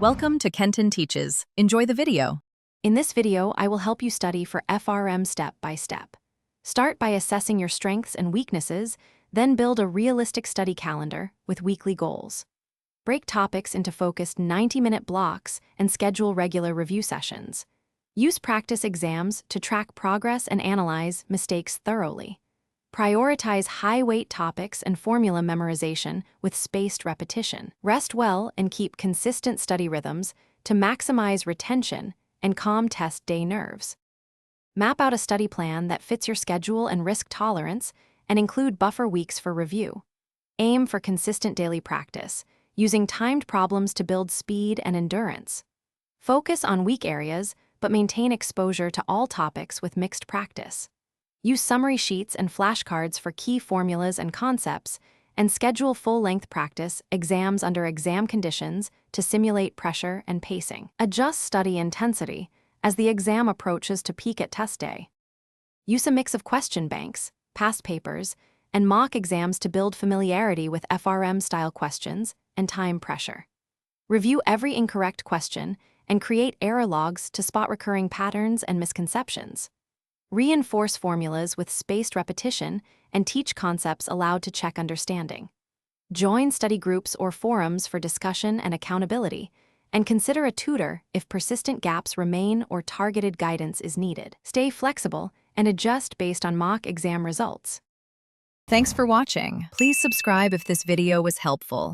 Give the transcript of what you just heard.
Welcome to Kenton Teaches. Enjoy the video. In this video, I will help you study for FRM step by step. Start by assessing your strengths and weaknesses, then build a realistic study calendar with weekly goals. Break topics into focused 90-minute blocks and schedule regular review sessions. Use practice exams to track progress and analyze mistakes thoroughly. Prioritize high-weight topics and formula memorization with spaced repetition. Rest well and keep consistent study rhythms to maximize retention and calm test day nerves. Map out a study plan that fits your schedule and risk tolerance and include buffer weeks for review. Aim for consistent daily practice, using timed problems to build speed and endurance. Focus on weak areas, but maintain exposure to all topics with mixed practice. Use summary sheets and flashcards for key formulas and concepts, and schedule full-length practice exams under exam conditions to simulate pressure and pacing. Adjust study intensity as the exam approaches to peak at test day. Use a mix of question banks, past papers, and mock exams to build familiarity with FRM-style questions and time pressure. Review every incorrect question and create error logs to spot recurring patterns and misconceptions. Reinforce formulas with spaced repetition and teach concepts allowed to check understanding. Join study groups or forums for discussion and accountability, and consider a tutor if persistent gaps remain or targeted guidance is needed. Stay flexible and adjust based on mock exam results. Thanks for watching. Please subscribe if this video was helpful.